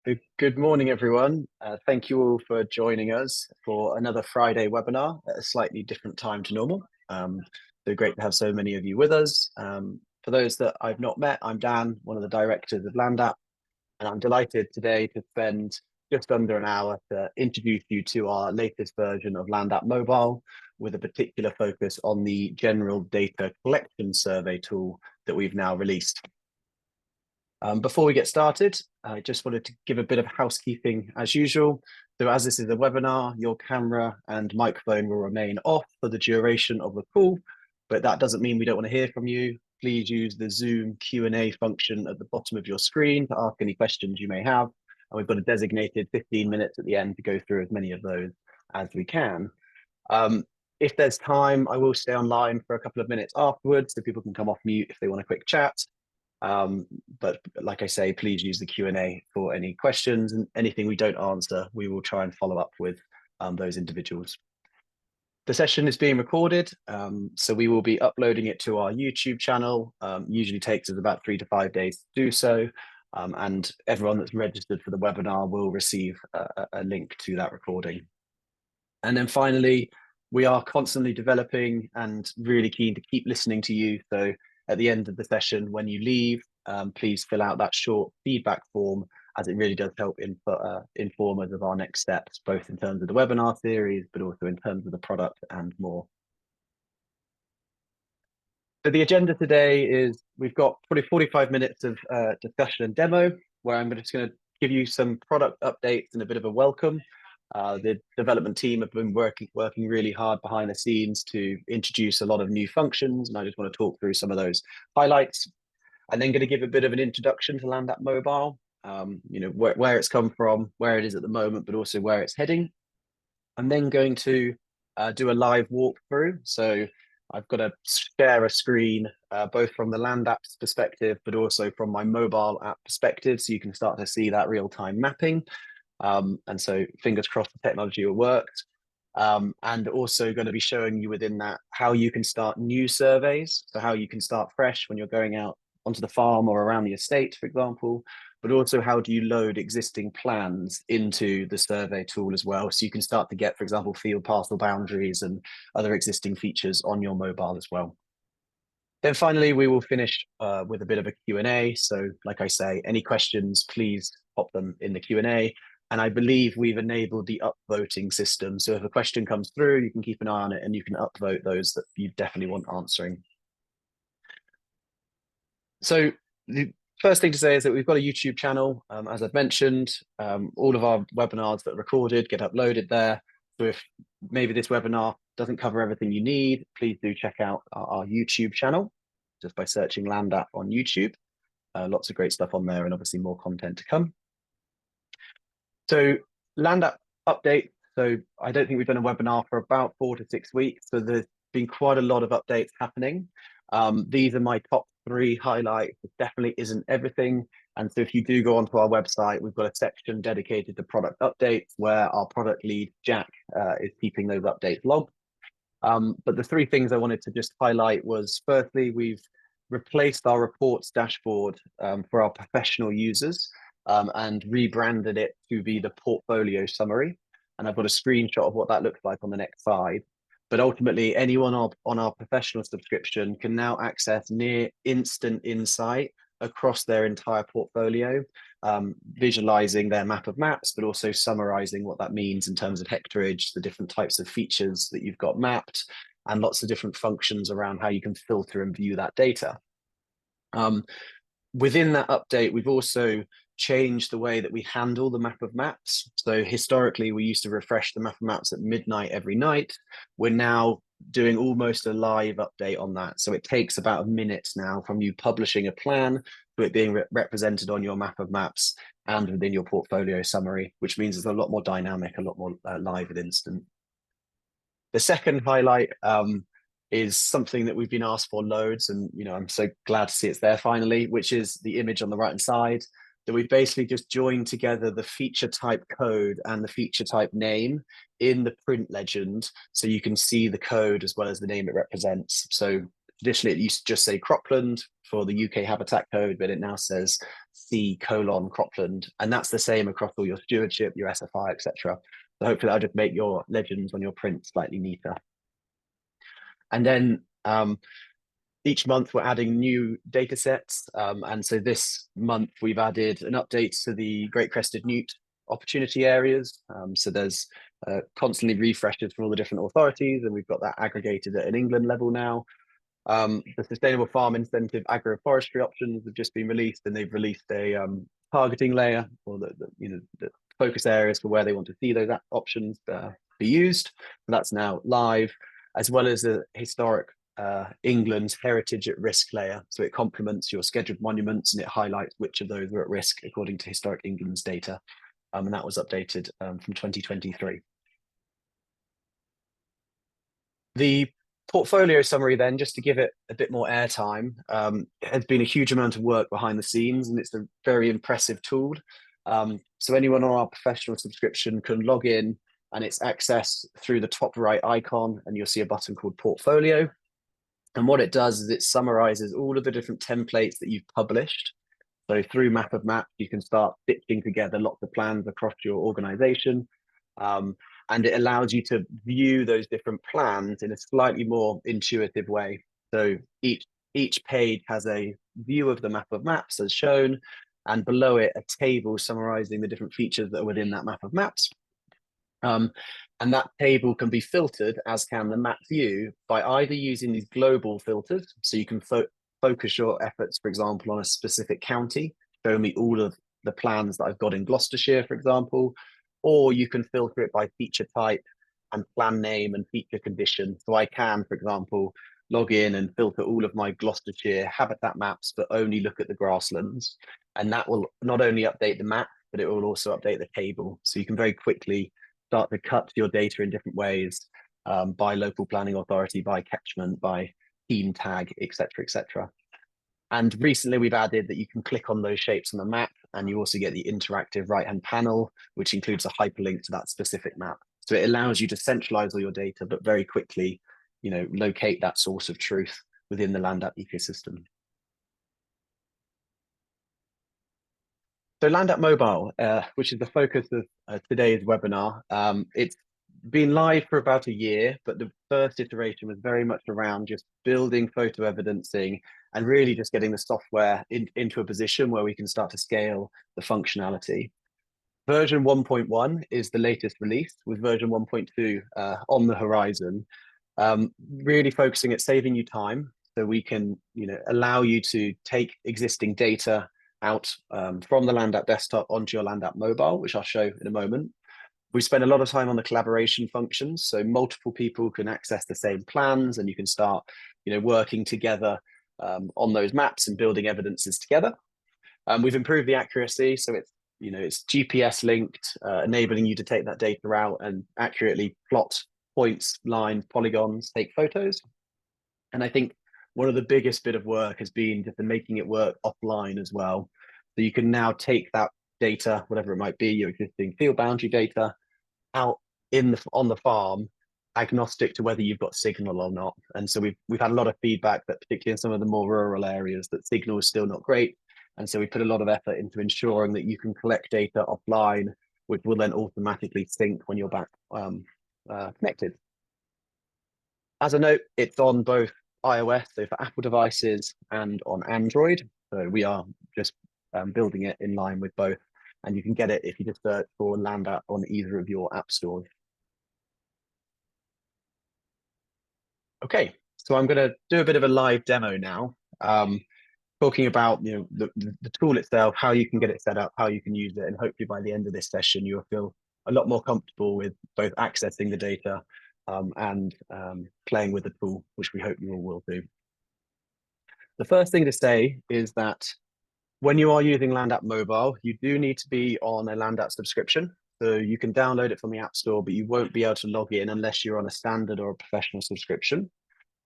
Good morning, everyone. Thank you all for joining us for another Friday webinar at a slightly different time to normal. So great to have so many of you with us. For those that I've not met, I'm Dan, one of the directors of LandApp, and I'm delighted today to spend just under an hour to introduce you to our latest version of LandApp Mobile, with a particular focus on the general data collection survey tool that we've now released. Before we get started, I just wanted to give a bit of housekeeping as usual. So as this is a webinar, your camera and microphone will remain off for the duration of the call, but that doesn't mean we don't want to hear from you. Please use the Zoom Q&A function at the bottom of your screen to ask any questions you may have. And we've got a designated 15 minutes at the end to go through as many of those as we can. If there's time, I will stay online for a couple of minutes afterwards so people can come off mute if they want a quick chat. But like I say, please use the Q&A for any questions, and anything we don't answer, we will try and follow up with those individuals. The session is being recorded, so we will be uploading it to our YouTube channel. Usually takes us about 3 to 5 days to do so, and everyone that's registered for the webinar will receive a link to that recording. And then finally, we are constantly developing and really keen to keep listening to you. So at the end of the session, when you leave, please fill out that short feedback form, as it really does help inform us of our next steps, both in terms of the webinar series, but also in terms of the product and more. So the agenda today is we've got probably 45 minutes of discussion and demo, where I'm just going to give you some product updates and a bit of a welcome. The development team have been working really hard behind the scenes to introduce a lot of new functions, and I just want to talk through some of those highlights. I'm then going to give a bit of an introduction to LandApp Mobile, where it's come from, where it is at the moment, but also where it's heading. I'm then going to do a live walkthrough. So I've got to share a screen, both from the LandApp's perspective, but also from my mobile app perspective, so you can start to see that real-time mapping. And so fingers crossed the technology will work. And also going to be showing you within that how you can start new surveys. So how you can start fresh when you're going out onto the farm or around the estate, for example, but also how do you load existing plans into the survey tool as well. So you can start to get, for example, field parcel boundaries and other existing features on your mobile as well. Then finally, we will finish with a bit of a Q&A. So like I say, any questions, please pop them in the Q&A. And I believe we've enabled the upvoting system. So if a question comes through, you can keep an eye on it and you can upvote those that you definitely want answering. So the first thing to say is that we've got a YouTube channel. As I've mentioned, all of our webinars that are recorded get uploaded there. So if maybe this webinar doesn't cover everything you need, please do check out our YouTube channel just by searching LandApp on YouTube. Lots of great stuff on there and obviously more content to come. So LandApp update. So I don't think we've done a webinar for about 4 to 6 weeks. So there's been quite a lot of updates happening. These are my top 3 highlights. It definitely isn't everything. And so if you do go onto our website, we've got a section dedicated to product updates where our product lead, Jack, is keeping those updates logged. But the 3 things I wanted to just highlight was, firstly, we've replaced our reports dashboard for our professional users and rebranded it to be the portfolio summary. And I've got a screenshot of what that looks like on the next slide. But ultimately, anyone on our professional subscription can now access near instant insight across their entire portfolio, visualizing their map of maps, but also summarizing what that means in terms of hectarage, the different types of features that you've got mapped, and lots of different functions around how you can filter and view that data. Within that update, we've also changed the way that we handle the map of maps. So historically, we used to refresh the map of maps at midnight every night. We're now doing almost a live update on that. So it takes about a minute now from you publishing a plan to it being represented on your map of maps and within your portfolio summary, which means it's a lot more dynamic, a lot more live and instant. The second highlight is something that we've been asked for loads, and I'm so glad to see it's there finally, which is the image on the right hand side. So we've basically just joined together the feature type code and the feature type name in the print legend, so you can see the code as well as the name it represents. So traditionally it used to just say cropland for the UK habitat code, but it now says C:(cropland, and that's the same across all your stewardship, your SFI, etc. So hopefully that'll just make your legends on your print slightly neater. And then each month we're adding new data sets. And so this month we've added an update to the Great Crested Newt opportunity areas. So there's constantly refreshes from all the different authorities, and we've got that aggregated at an England level now. The Sustainable Farm Incentive agroforestry options have just been released, and they've released a targeting layer, or the focus areas for where they want to see those options be used. And that's now live, as well as a historic England's heritage at risk layer. So it complements your scheduled monuments, and it highlights which of those are at risk according to historic England's data. And that was updated from 2023. The portfolio summary then, just to give it a bit more airtime, has been a huge amount of work behind the scenes, and it's a very impressive tool. So anyone on our professional subscription can log in, and it's accessed through the top right icon, and you'll see a button called Portfolio. And what it does is it summarizes all of the different templates that you've published. So through Map of Maps, you can start stitching together lots of plans across your organization. And it allows you to view those different plans in a slightly more intuitive way. So each page has a view of the Map of Maps as shown, and below it a table summarizing the different features that are within that Map of Maps. And that table can be filtered, as can the map view, by either using these global filters. So you can focus your efforts, for example, on a specific county, show me all of the plans that I've got in Gloucestershire, for example, or you can filter it by feature type and plan name and feature condition. So I can, for example, log in and filter all of my Gloucestershire habitat maps, but only look at the grasslands. And that will not only update the map, but it will also update the table. So you can very quickly start to cut your data in different ways, by local planning authority, by catchment, by theme tag, etc., etc. And recently we've added that you can click on those shapes on the map, and you also get the interactive right-hand panel, which includes a hyperlink to that specific map. So it allows you to centralize all your data, but very quickly, locate that source of truth within the Land App ecosystem. So Land App Mobile, which is the focus of today's webinar, it's been live for about a year, but the first iteration was very much around just building photo evidencing and really just getting the software into a position where we can start to scale the functionality. Version 1.1 is the latest release, with version 1.2 on the horizon, really focusing at saving you time, so we can allow you to take existing data out from the Land App desktop onto your Land App Mobile, which I'll show in a moment. We spend a lot of time on the collaboration functions, so multiple people can access the same plans, and you can start working together on those maps and building evidences together. We've improved the accuracy, so it's GPS linked, enabling you to take that data out and accurately plot points, lines, polygons, take photos. And I think one of the biggest bit of work has been just making it work offline as well. So you can now take that data, whatever it might be, your existing field boundary data, out on the farm, agnostic to whether you've got signal or not. And so we've had a lot of feedback that, particularly in some of the more rural areas, that signal is still not great. And so we put a lot of effort into ensuring that you can collect data offline, which will then automatically sync when you're back connected. As a note, it's on both iOS, so for Apple devices, and on Android. So we are just building it in line with both. And you can get it if you just search for Land App on either of your app stores. Okay, so I'm going to do a bit of a live demo now, talking about the tool itself, how you can get it set up, how you can use it, and hopefully by the end of this session you'll feel a lot more comfortable with both accessing the data and playing with the tool, which we hope you all will do. The first thing to say is that when you are using Land App Mobile, you do need to be on a Land App subscription. So you can download it from the App Store, but you won't be able to log in unless you're on a standard or a professional subscription.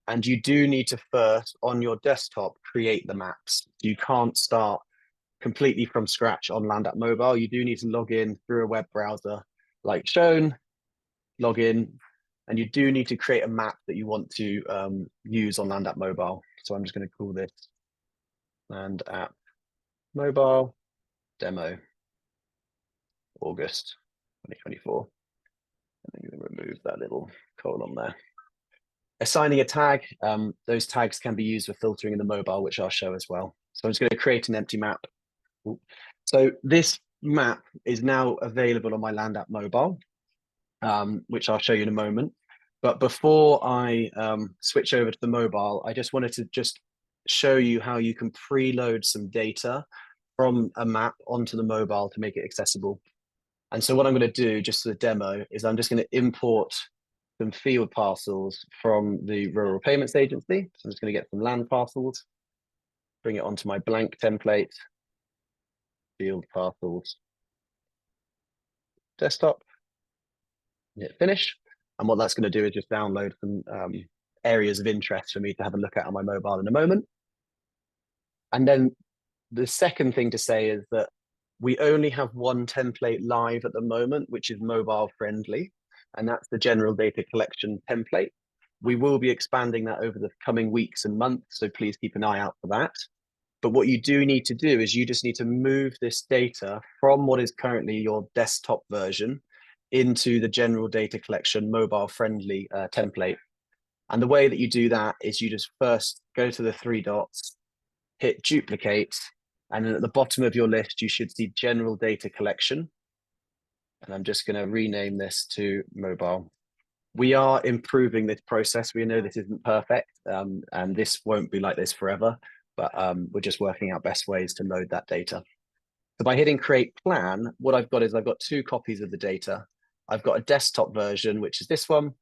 And you do need to first, on your desktop, create the maps. You can't start completely from scratch on Land App Mobile. You do need to log in through a web browser like shown, log in, and you do need to create a map that you want to use on Land App Mobile. So I'm just going to call this land app mobile demo August 2024. And I'm going to remove that little colon there. Assigning a tag, those tags can be used for filtering in the mobile, which I'll show as well. So I'm just going to create an empty map. So this map is now available on my land app mobile, which I'll show you in a moment. But before I switch over to the mobile, I just wanted to just show you how you can preload some data from a map onto the mobile to make it accessible. And so what I'm going to do just for the demo is I'm just going to import some field parcels from the Rural Payments Agency. So I'm just going to get some land parcels, bring it onto my blank template, field parcels, desktop, hit finish. And what that's going to do is just download some areas of interest for me to have a look at on my mobile in a moment. And then the second thing to say is that we only have one template live at the moment, which is mobile friendly, and that's the general data collection template. We will be expanding that over the coming weeks and months, so please keep an eye out for that. But what you do need to do is you just need to move this data from what is currently your desktop version into the general data collection mobile friendly template. And the way that you do that is you just first go to the three dots, hit duplicate, and then at the bottom of your list, you should see general data collection. And I'm just going to rename this to mobile. We are improving this process. We know this isn't perfect, and this won't be like this forever, but we're just working out best ways to load that data. So by hitting create plan, what I've got is I've got two copies of the data. I've got a desktop version, which is this one,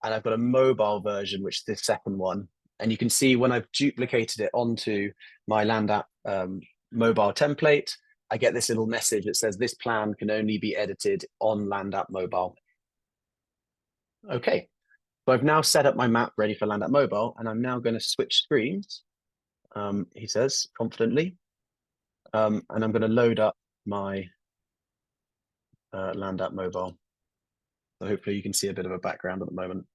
and I've got a mobile version, which is this second one. And you can see when I've duplicated it onto my land app mobile template, I get this little message that says this plan can only be edited on land app mobile. Okay, so I've now set up my map ready for land app mobile, and I'm now going to switch screens, he says confidently, and I'm going to load up my land app mobile. So hopefully you can see a bit of a background at the moment.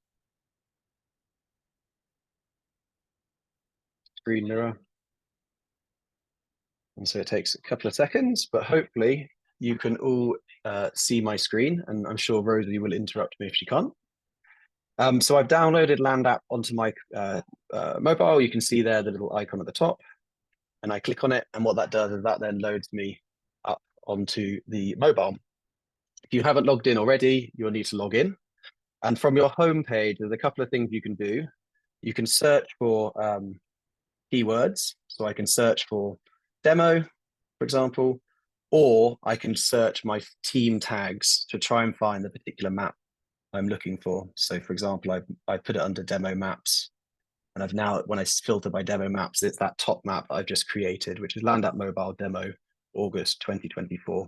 Screen mirror. And so it takes a couple of seconds, but hopefully you can all see my screen, and I'm sure Rosie will interrupt me if she can't. So I've downloaded land app onto my mobile. You can see there the little icon at the top, and I click on it, and what that does is that then loads me up onto the mobile. If you haven't logged in already, you'll need to log in. And from your home page, there's a couple of things you can do. You can search for keywords. So I can search for demo, for example, or I can search my team tags to try and find the particular map I'm looking for. So for example, I put it under demo maps, and I've now, when I filter by demo maps, it's that top map I've just created, which is land app mobile demo August 2024.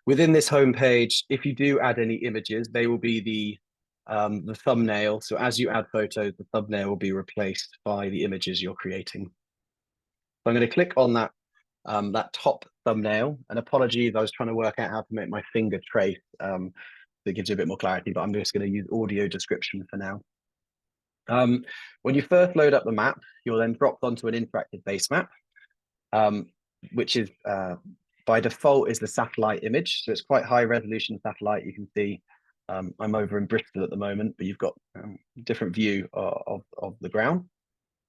Within this homepage, if you do add any images, they will be the thumbnail. So as you add photos, the thumbnail will be replaced by the images you're creating. So I'm going to click on that that top thumbnail. And apologies, I was trying to work out how to make my finger trace. That gives you a bit more clarity, but I'm just going to use audio description for now. When you first load up the map, you'll then drop onto an interactive base map, which is by default is the satellite image. So it's quite high resolution satellite. You can see I'm over in Bristol at the moment, but you've got a different view of the ground.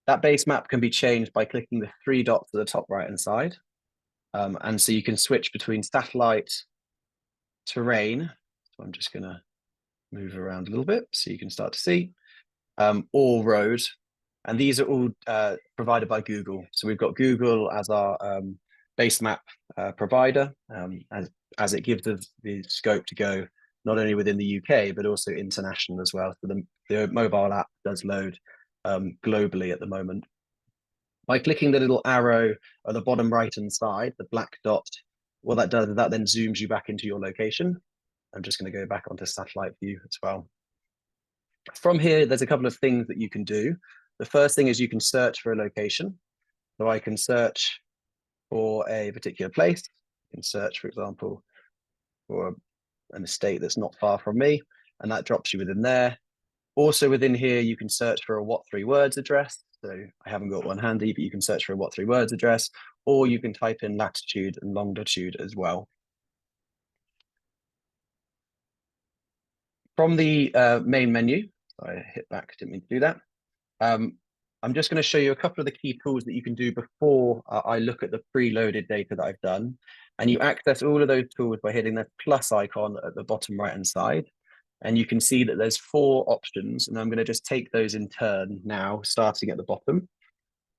That base map can be changed by clicking the three dots at the top right-hand side. And so you can switch between satellite, terrain. So I'm just going to move around a little bit so you can start to see, or road. And these are all provided by Google. So we've got Google as our base map provider, as it gives us the scope to go not only within the UK, but also international as well. So the mobile app does load globally at the moment. By clicking the little arrow at the bottom right-hand side, the black dot, what that does is that then zooms you back into your location. I'm just going to go back onto satellite view as well. From here, there's a couple of things that you can do. The first thing is you can search for a location. So I can search for a particular place. I can search, for example, for an estate that's not far from me, and that drops you within there. Also within here, you can search for a what 3 words address. So I haven't got one handy, but you can search for a what3words address, or you can type in latitude and longitude as well. From the main menu, I hit back, didn't mean to do that. I'm just going to show you a couple of the key tools that you can do before I look at the preloaded data that I've done. And you access all of those tools by hitting the plus icon at the bottom right-hand side. And you can see that there's 4 options, and I'm going to just take those in turn now, starting at the bottom.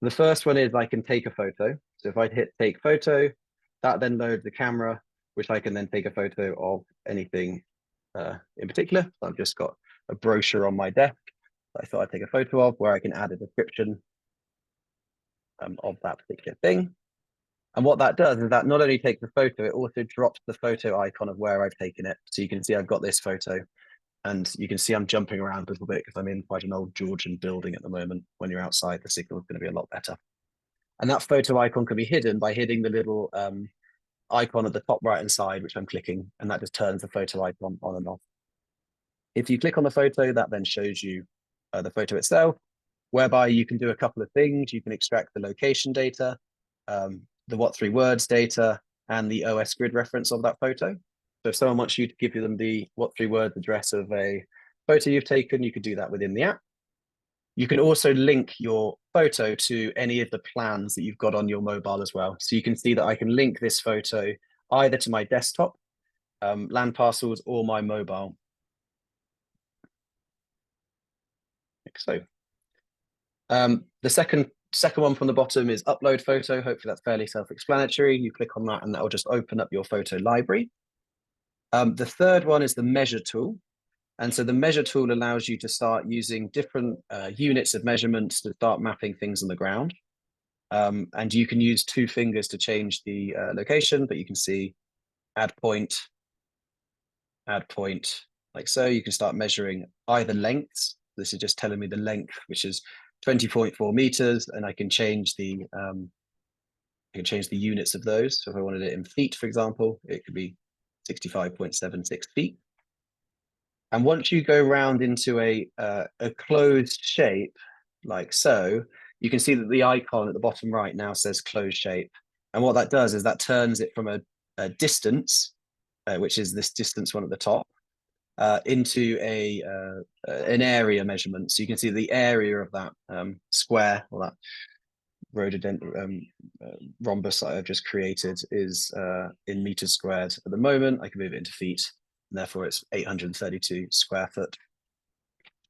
The first one is I can take a photo. So if I hit take photo, that then loads the camera, which I can then take a photo of anything in particular. So I've just got a brochure on my desk that I thought I'd take a photo of, where I can add a description of that particular thing. And what that does is that not only takes the photo, it also drops the photo icon of where I've taken it. So you can see I've got this photo, and you can see I'm jumping around a little bit because I'm in quite an old Georgian building at the moment. When you're outside, the signal is going to be a lot better. And that photo icon can be hidden by hitting the little icon at the top right-hand side, which I'm clicking, and that just turns the photo icon on and off. If you click on the photo, that then shows you the photo itself, whereby you can do a couple of things. You can extract the location data, the what3words data, and the OS grid reference of that photo. So if someone wants you to give them the what3words address of a photo you've taken, you could do that within the app. You can also link your photo to any of the plans that you've got on your mobile as well. So you can see that I can link this photo either to my desktop, land parcels, or my mobile. So the second one from the bottom is upload photo. Hopefully that's fairly self-explanatory. You click on that and that will just open up your photo library. The third one is the measure tool. And so the measure tool allows you to start using different units of measurements to start mapping things on the ground. And you can use 2 fingers to change the location, but you can see add point, like so. You can start measuring either lengths. This is just telling me the length, which is 20.4 meters, and I can change the units of those. So if I wanted it in feet, for example, it could be 65.76 feet. And once you go round into a closed shape, like so, you can see that the icon at the bottom right now says closed shape. And what that does is that turns it from a distance, which is this distance one at the top, into an area measurement. So you can see the area of that square, or that rhombus that I've just created is in meters squared at the moment. I can move it into feet, and therefore it's 832 square foot.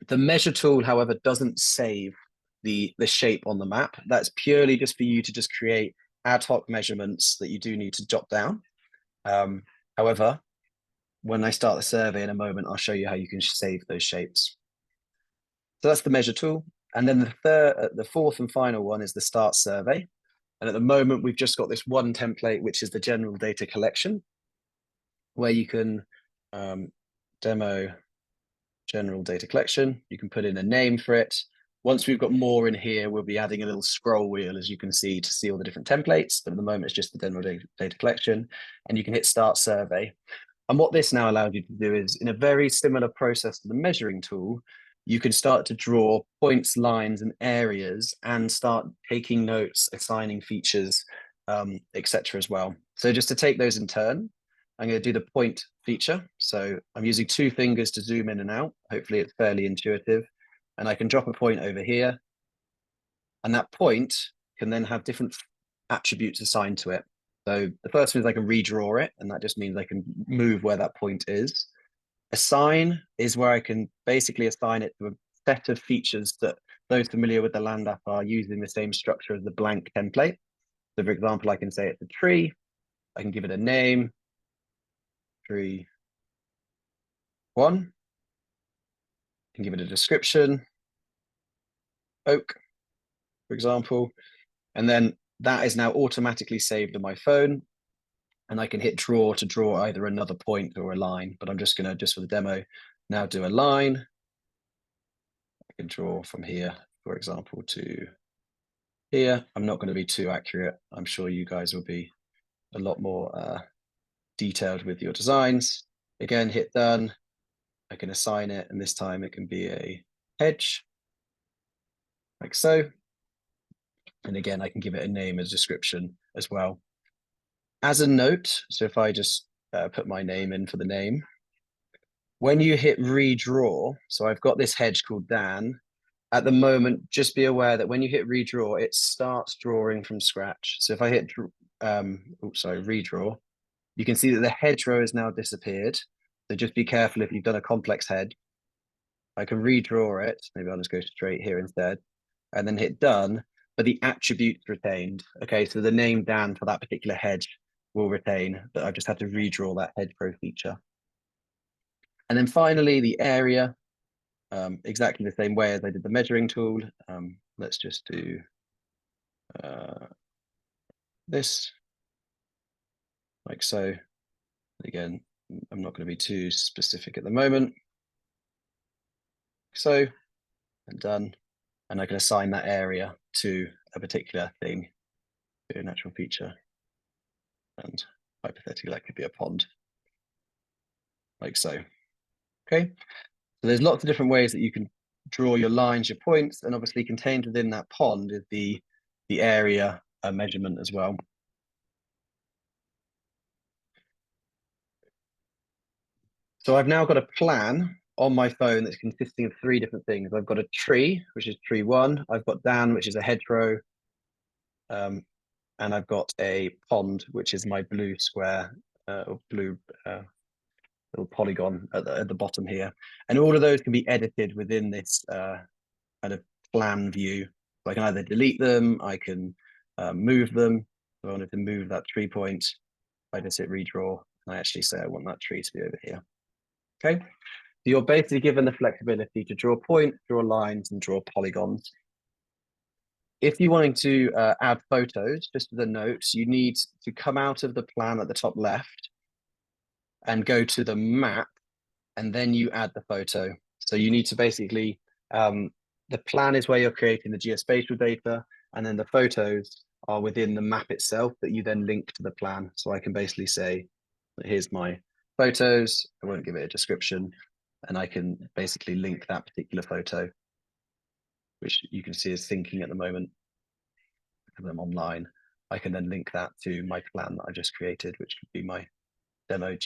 The measure tool, however, doesn't save the shape on the map. That's purely just for you to just create ad hoc measurements that you do need to jot down. However, when I start the survey in a moment, I'll show you how you can save those shapes. So that's the measure tool. And then the fourth and final one is the start survey. And at the moment, we've just got this one template, which is the general data collection, where you can demo general data collection. You can put in a name for it. Once we've got more in here, we'll be adding a little scroll wheel, as you can see, to see all the different templates. But at the moment, it's just the general data collection. And you can hit start survey. And what this now allows you to do is, in a very similar process to the measuring tool, you can start to draw points, lines, and areas, and start taking notes, assigning features, etc. as well. So just to take those in turn, I'm going to do the point feature. So I'm using 2 fingers to zoom in and out. Hopefully it's fairly intuitive. And I can drop a point over here. And that point can then have different attributes assigned to it. So the first one is I can redraw it, and that just means I can move where that point is. Assign is where I can basically assign it to a set of features that those familiar with the land app are using the same structure as the blank template. So for example, I can say it's a tree. I can give it a name, tree 1. I can give it a description, oak, for example. And then that is now automatically saved on my phone. And I can hit draw to draw either another point or a line, but I'm just going to, just for the demo, now do a line. I can draw from here, for example, to here. I'm not going to be too accurate. I'm sure you guys will be a lot more detailed with your designs. Again, hit done. I can assign it, and this time it can be a hedge, like so. And again, I can give it a name, a description as well. As a note, so if I just put my name in for the name, when you hit redraw, so I've got this hedge called Dan. At the moment, just be aware that when you hit redraw, it starts drawing from scratch. So if I hit, redraw, you can see that the hedgerow has now disappeared. So just be careful if you've done a complex hedge. I can redraw it. Maybe I'll just go straight here instead and then hit done, but the attribute's retained. Okay, so the name Dan for that particular hedge will retain, but I've just had to redraw that hedgerow feature. And then finally, the area, exactly the same way as I did the measuring tool. Let's just do this, like so. Again, I'm not going to be too specific at the moment. So, and done. And I can assign that area to a particular thing, to a natural feature. And hypothetically, that could be a pond, like so. Okay, so there's lots of different ways that you can draw your lines, your points, and obviously contained within that pond is the area measurement as well. So I've now got a plan on my phone that's consisting of 3 different things. I've got a tree, which is tree 1. I've got Dan, which is a hedgerow. And I've got a pond, which is my blue square, or blue little polygon at the bottom here. And all of those can be edited within this kind of plan view. So I can either delete them, I can move them. So I wanted to move that tree point. I just hit redraw, and I actually say I want that tree to be over here. Okay, so you're basically given the flexibility to draw points, draw lines, and draw polygons. If you're wanting to add photos, just as a note, you need to come out of the plan at the top left and go to the map, and then you add the photo. So you need to basically, the plan is where you're creating the geospatial data, and then the photos are within the map itself that you then link to the plan. So I can basically say, here's my photos. I won't give it a description, and I can basically link that particular photo, which you can see is syncing at the moment because I'm online. I can then link that to my plan that I just created, which could be my demo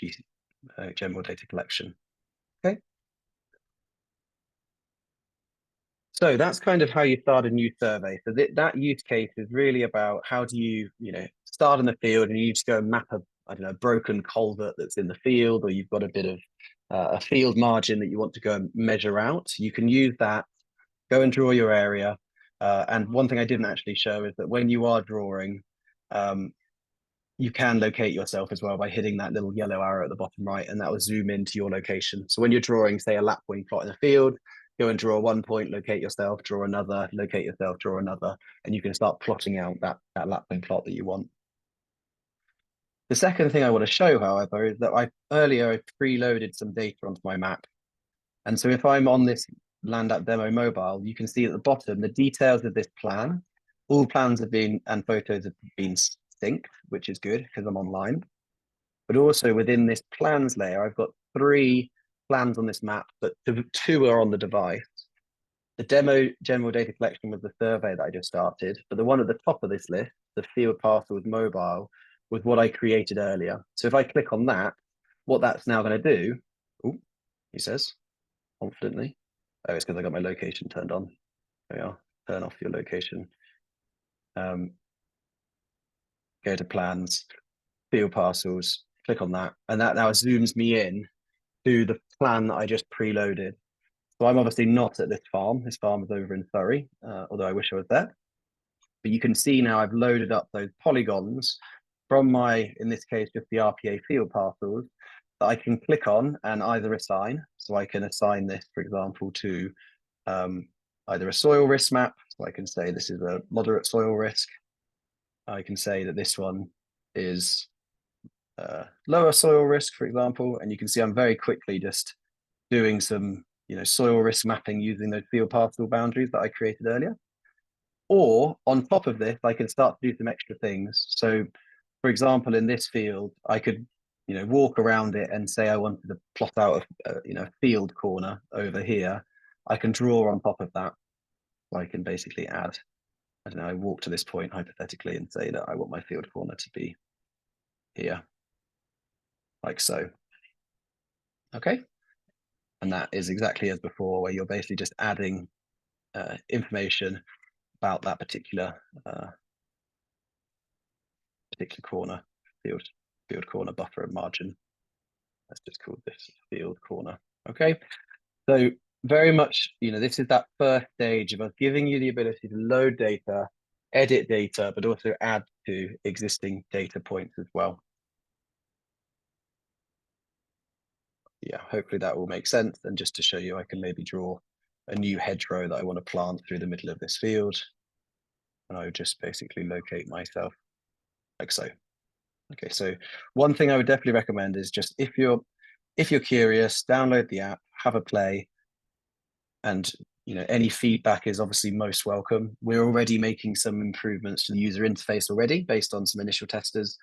general data collection. Okay. So that's kind of how you start a new survey. So that use case is really about how do you, start in the field and you just go and map a broken culvert that's in the field, or you've got a bit of a field margin that you want to go and measure out. You can use that, go and draw your area. And one thing I didn't actually show is that when you are drawing, you can locate yourself as well by hitting that little yellow arrow at the bottom right, and that will zoom into your location. So when you're drawing, say, a lapwing plot in the field, go and draw one point, locate yourself, draw another, locate yourself, draw another, and you can start plotting out that lapwing plot that you want. The second thing I want to show, however, is that I preloaded some data onto my map. And so if I'm on this Land App Demo mobile, you can see at the bottom the details of this plan. All plans have been, and photos have been synced, which is good because I'm online. But also within this plans layer, I've got 3 plans on this map, but 2 are on the device. The demo general data collection was the survey that I just started, but the one at the top of this list, the field parcel with mobile, was what I created earlier. So if I click on that, what that's now going to do, he says confidently, oh, it's because I got my location turned on. There we are. Turn off your location. Go to plans, field parcels, click on that, and that now zooms me in to the plan that I just preloaded. So I'm obviously not at this farm. This farm is over in Surrey, although I wish I was there. But you can see now I've loaded up those polygons from my, in this case, just the RPA field parcels that I can click on and either assign. So I can assign this, for example, to either a soil risk map. So I can say this is a moderate soil risk. I can say that this one is lower soil risk, for example. And you can see I'm very quickly just doing some soil risk mapping using those field parcel boundaries that I created earlier. Or on top of this, I can start to do some extra things. So for example, in this field, I could, walk around it and say I wanted to plot out a field corner over here. I can draw on top of that. So I can basically add I don't know, I walk to this point hypothetically and say that I want my field corner to be here, like so. Okay. And that is exactly as before, where you're basically just adding information about that particular corner, field corner buffer and margin. Let's just call this field corner. Okay. So very much, this is that first stage of us giving you the ability to load data, edit data, but also add to existing data points as well. Yeah, hopefully that will make sense. And just to show you, I can maybe draw a new hedgerow that I want to plant through the middle of this field. And I would just basically locate myself like so. Okay, so one thing I would definitely recommend is just if you're curious, download the app, have a play, and any feedback is obviously most welcome. We're already making some improvements to the user interface already based on some initial testers,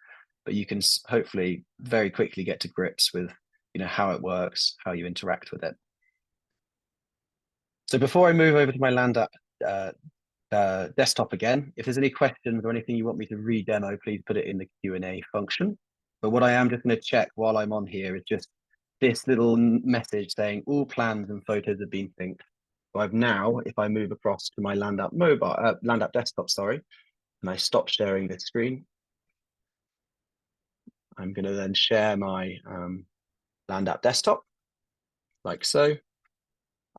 but you can hopefully very quickly get to grips with how it works, how you interact with it. So before I move over to my Land app desktop again, if there's any questions or anything you want me to re-demo, please put it in the Q&A function. But what I am just going to check while I'm on here is just this little message saying all plans and photos have been synced. So I've now, if I move across to my Land app desktop, sorry, and I stop sharing this screen, I'm going to then share my Land app desktop like so.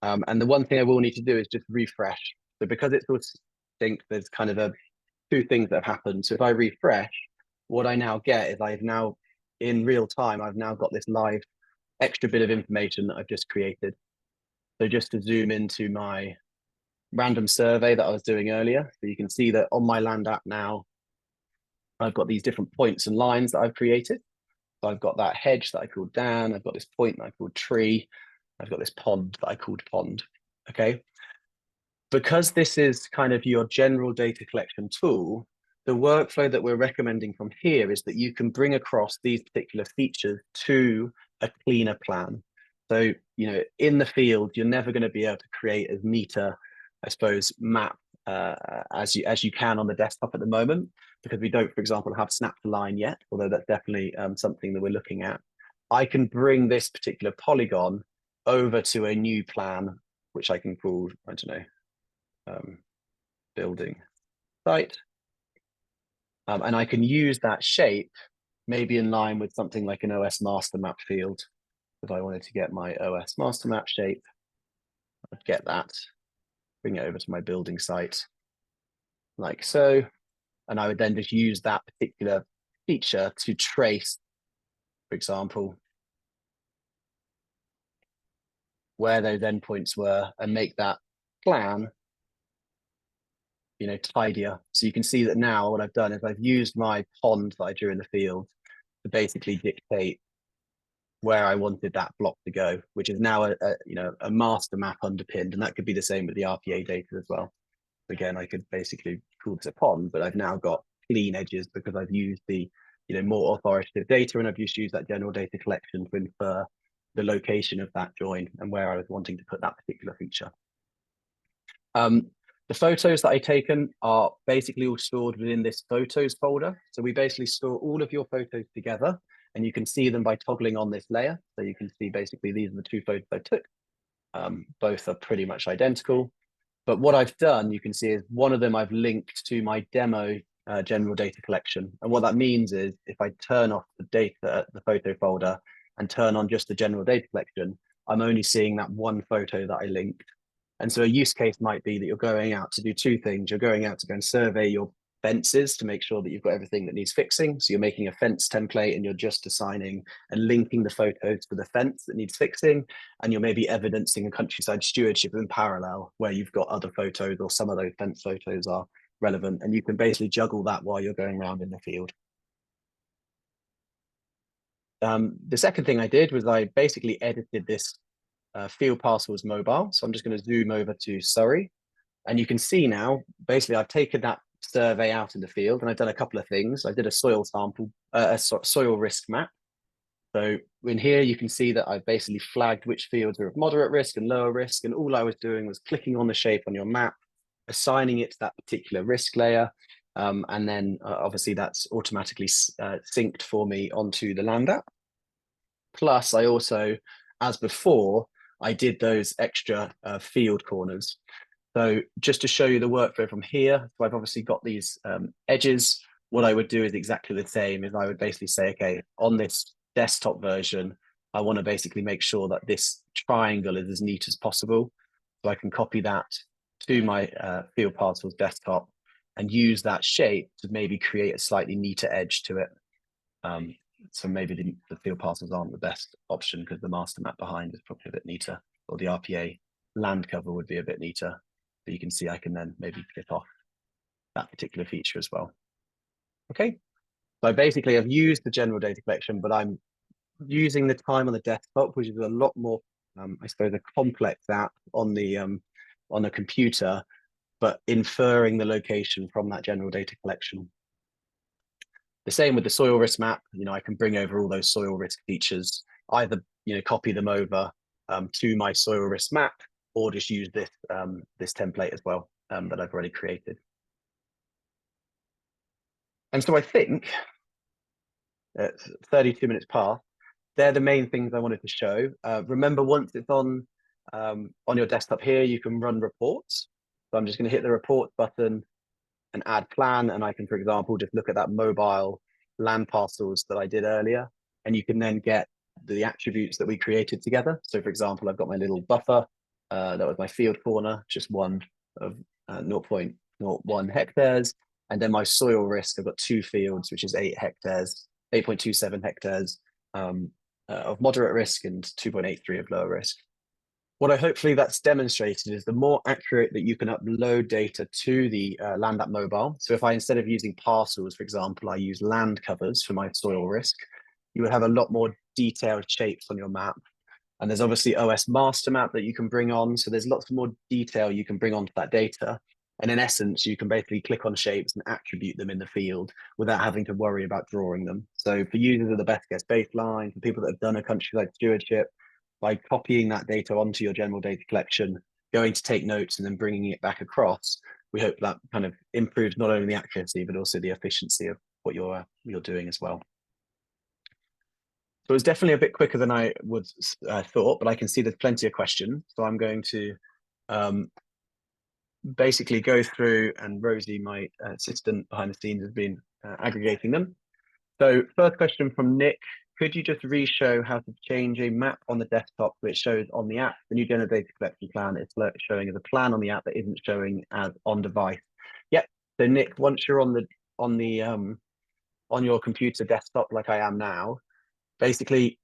And the one thing I will need to do is just refresh. So because it's all synced, there's kind of two things that have happened. So if I refresh, what I now get is I've now, in real time, I've now got this live extra bit of information that I've just created. So just to zoom into my random survey that I was doing earlier, so you can see that on my Land app now, I've got these different points and lines that I've created. So I've got that hedge that I called Dan, I've got this point that I called tree, I've got this pond that I called pond, okay? Because this is kind of your general data collection tool, the workflow that we're recommending from here is that you can bring across these particular features to a cleaner plan. So, in the field, you're never going to be able to create as neat a, I suppose, map as you can on the desktop at the moment, because we don't, for example, have snap to line yet, although that's definitely something that we're looking at. I can bring this particular polygon over to a new plan, which I can call, I don't know, building site. And I can use that shape maybe in line with something like an OS master map field. If I wanted to get my OS master map shape, I'd get that, bring it over to my building site like so. And I would then just use that particular feature to trace, for example, where those endpoints were and make that plan tidier. So you can see that now what I've done is I've used my pond that I drew in the field to basically dictate where I wanted that block to go, which is now a master map underpinned, and that could be the same with the RPA data as well. Again, I could basically call this a pond, but I've now got clean edges because I've used the more authoritative data, and I've just used that general data collection to infer the location of that join and where I was wanting to put that particular feature. The photos that I've taken are basically all stored within this photos folder. So we basically store all of your photos together, and you can see them by toggling on this layer. So you can see basically these are the two photos I took. Both are pretty much identical. But what I've done, you can see, is one of them I've linked to my demo general data collection. And what that means is if I turn off the photo folder and turn on just the general data collection, I'm only seeing that one photo that I linked. And so a use case might be that you're going out to do two things. You're going out to go and survey your fences to make sure that you've got everything that needs fixing. So you're making a fence template and you're just assigning and linking the photos to the fence that needs fixing. And you're maybe evidencing a countryside stewardship in parallel where you've got other photos or some of those fence photos are relevant. And you can basically juggle that while you're going around in the field. The second thing I did was I basically edited this field parcels mobile. So I'm just going to zoom over to Surrey. And you can see now, basically, I've taken that survey out in the field and I've done a couple of things. I did a soil sample, a soil risk map. So in here, you can see that I've basically flagged which fields are of moderate risk and lower risk. And all I was doing was clicking on the shape on your map, assigning it to that particular risk layer. And then obviously that's automatically synced for me onto the Land app. Plus, I also, as before, I did those extra field corners. So just to show you the workflow from here, so I've obviously got these edges. What I would do is exactly the same. Is I would basically say, okay, on this desktop version, I want to basically make sure that this triangle is as neat as possible. So I can copy that to my field parcels desktop and use that shape to maybe create a slightly neater edge to it. So maybe the field parcels aren't the best option because the master map behind is probably a bit neater, or the RPA land cover would be a bit neater. But you can see I can then maybe click off that particular feature as well. Okay, so basically I've used the general data collection, but I'm using the time on the desktop, which is a lot more, I suppose, a complex app on a computer, but inferring the location from that general data collection. The same with the soil risk map. I can bring over all those soil risk features, either copy them over to my soil risk map, or just use this template as well that I've already created. And so I think at 32 minutes past, they're the main things I wanted to show. Remember, once it's on your desktop here, you can run reports. So I'm just going to hit the reports button and add plan, and I can, for example, just look at that mobile land parcels that I did earlier, and you can then get the attributes that we created together. So for example, I've got my little buffer, that was my field corner, just one of 0.01 hectares. And then my soil risk, I've got 2 fields, which is 8.27 hectares of moderate risk and 2.83 of lower risk. What I hopefully that's demonstrated is the more accurate that you can upload data to the Land app mobile. So if I, instead of using parcels, for example, I use land covers for my soil risk, you would have a lot more detailed shapes on your map. And there's obviously OS master map that you can bring on. So there's lots more detail you can bring onto that data. And in essence, you can basically click on shapes and attribute them in the field without having to worry about drawing them. So for users of the best guess baseline, for people that have done a countryside stewardship, by copying that data onto your general data collection, going to take notes and then bringing it back across, we hope that kind of improves not only the accuracy, but also the efficiency of what you're doing as well. So it was definitely a bit quicker than I would thought, but I can see there's plenty of questions. So I'm going to basically go through, and Rosie, my assistant behind the scenes, has been aggregating them. So first question from Nick: could you just re-show how to change a map on the desktop which shows on the app? The new general data collection plan is showing as a plan on the app that isn't showing as on device. Yep. So Nick, once you're on your computer desktop like I am now, basically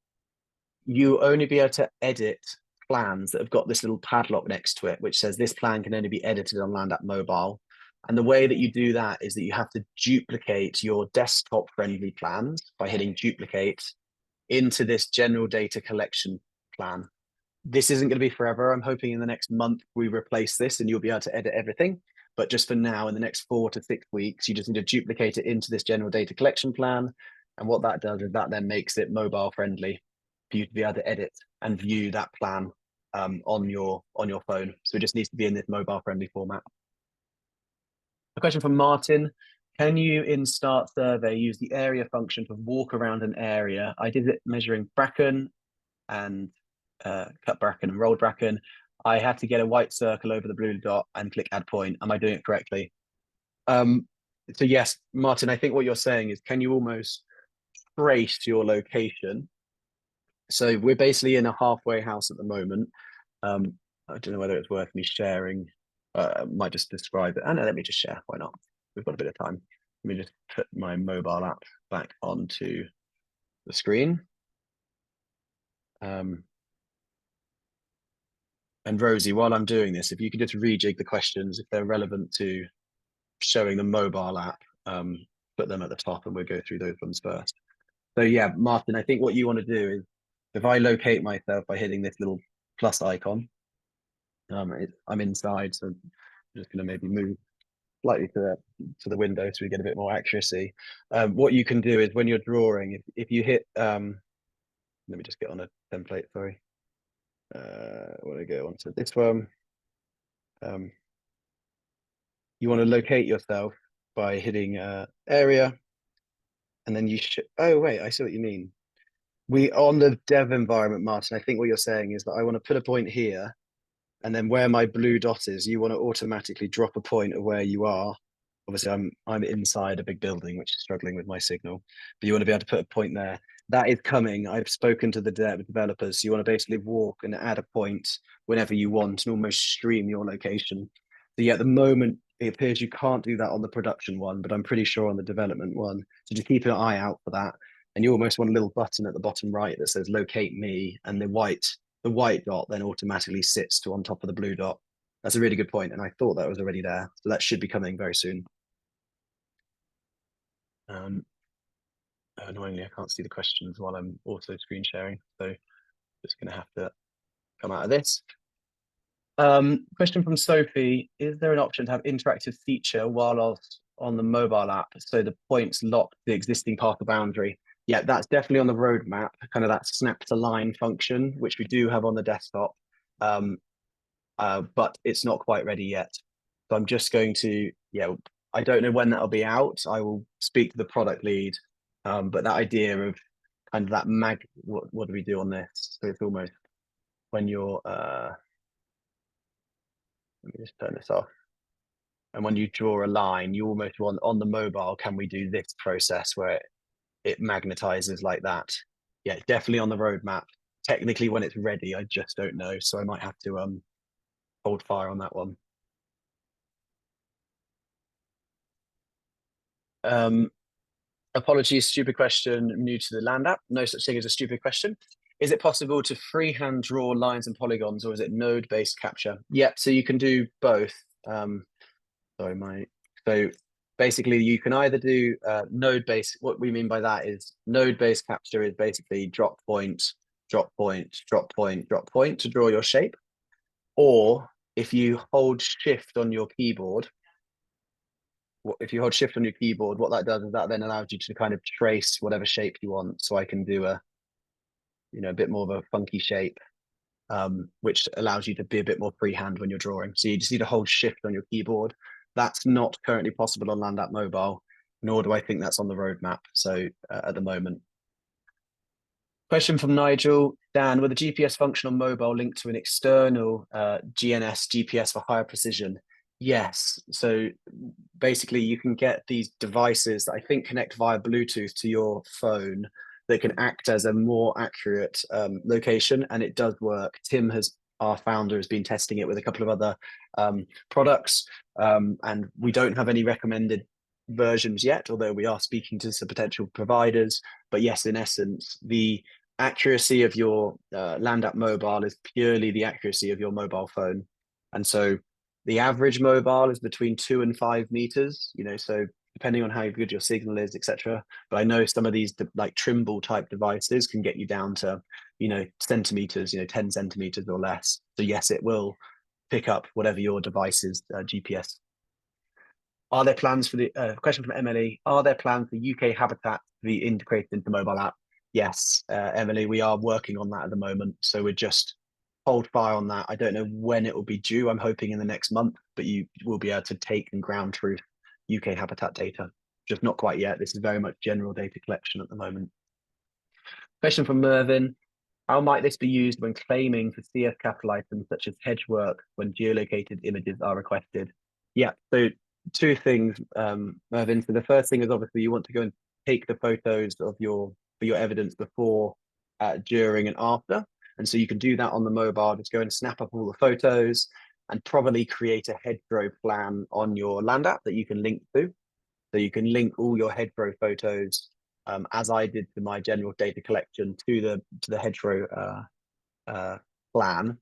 you only be able to edit plans that have got this little padlock next to it, which says this plan can only be edited on Land app mobile. And the way that you do that is that you have to duplicate your desktop friendly plans by hitting duplicate into this general data collection plan. This isn't going to be forever. I'm hoping in the next month we replace this and you'll be able to edit everything. But just for now, in the next 4 to 6 weeks, you just need to duplicate it into this general data collection plan. And what that does is that then makes it mobile friendly for you to be able to edit and view that plan on your phone. So it just needs to be in this mobile friendly format. A question from Martin: can you in Start Survey use the area function to walk around an area? I did it measuring bracken and cut bracken and rolled bracken. I had to get a white circle over the blue dot and click add point. Am I doing it correctly? So yes, Martin, I think what you're saying is, can you almost trace your location? So we're basically in a halfway house at the moment. I don't know whether it's worth me sharing. I might just describe it. No, let me just share. Why not? We've got a bit of time. Let me just put my mobile app back onto the screen. And Rosie, while I'm doing this, if you could just rejig the questions, if they're relevant to showing the mobile app, put them at the top and we'll go through those ones first. So yeah, Martin, I think what you want to do is, if I locate myself by hitting this little plus icon, I'm inside, so I'm just going to maybe move slightly to the window so we get a bit more accuracy. What you can do is, when you're drawing, if you hit, let me just get on a template, sorry. I want to go on to this one. you want to locate yourself by hitting area, and then you should. Oh wait, I see what you mean. We on the dev environment, Martin. I think what you're saying is that I want to put a point here, and then where my blue dot is, you want to automatically drop a point of where you are. Obviously, I'm inside a big building, which is struggling with my signal, but you want to be able to put a point there. That is coming. I've spoken to the developers. So you want to basically walk and add a point whenever you want and almost stream your location. So yeah, at the moment, it appears you can't do that on the production one, but I'm pretty sure on the development one. So just keep an eye out for that. And you almost want a little button at the bottom right that says locate me, and the white dot then automatically sits to on top of the blue dot. That's a really good point, and I thought that was already there. So that should be coming very soon. Annoyingly, I can't see the questions while I'm also screen sharing, so just going to have to come out of this. Question from Sophie: is there an option to have interactive feature while on the mobile app, so the points lock the existing path or boundary? Yeah, that's definitely on the roadmap. Kind of that snap to line function, which we do have on the desktop, but it's not quite ready yet. So I'm just going to, yeah, I don't know when that'll be out. I will speak to the product lead, but that idea of kind of that what do we do on this? So it's almost when you're, let me just turn this off. And when you draw a line, you almost want on the mobile, can we do this process where it magnetizes like that? Yeah, definitely on the roadmap. Technically, when it's ready, I just don't know. So I might have to hold fire on that one. Apologies, stupid question. New to the land app. No such thing as a stupid question. Is it possible to freehand draw lines and polygons, or is it node-based capture? Yeah, so you can do both. Sorry, so basically you can either do node-based. What we mean by that is node-based capture is basically drop point, drop point, drop point, drop point to draw your shape. Or if you hold shift on your keyboard, if you hold shift on your keyboard, what that does is that then allows you to kind of trace whatever shape you want. So I can do a bit more of a funky shape, which allows you to be a bit more freehand when you're drawing. So you just need to hold shift on your keyboard. That's not currently possible on Land App Mobile, nor do I think that's on the roadmap. So at the moment. Question from Nigel. Dan, with a GPS function on mobile linked to an external GNS GPS for higher precision? Yes. So basically you can get these devices that I think connect via Bluetooth to your phone that can act as a more accurate location, and it does work. Our founder, has been testing it with a couple of other products, and we don't have any recommended versions yet, although we are speaking to some potential providers. But yes, in essence, the accuracy of your Land App Mobile is purely the accuracy of your mobile phone. And so the average mobile is between 2 and 5 meters, so depending on how good your signal is, etc. But I know some of these like Trimble type devices can get you down to, centimeters, 10 centimeters or less. So yes, it will pick up whatever your device's GPS. Are there plans for the question from Emily? Are there plans for UK habitat to be integrated into the mobile app? Yes, Emily, we are working on that at the moment. So we're just hold fire on that. I don't know when it will be due. I'm hoping in the next month, but you will be able to take and ground truth UK habitat data. Just not quite yet. This is very much general data collection at the moment. Question from Mervyn. How might this be used when claiming for CS capital items such as hedge work when geolocated images are requested? Yeah, so two things, Mervyn. So the first thing is obviously you want to go and take the photos of for your evidence before, during, and after. And so you can do that on the mobile. Just go and snap up all the photos and probably create a hedgerow plan on your Land App that you can link to. So you can link all your hedgerow photos, as I did to my general data collection, to the hedgerow plan.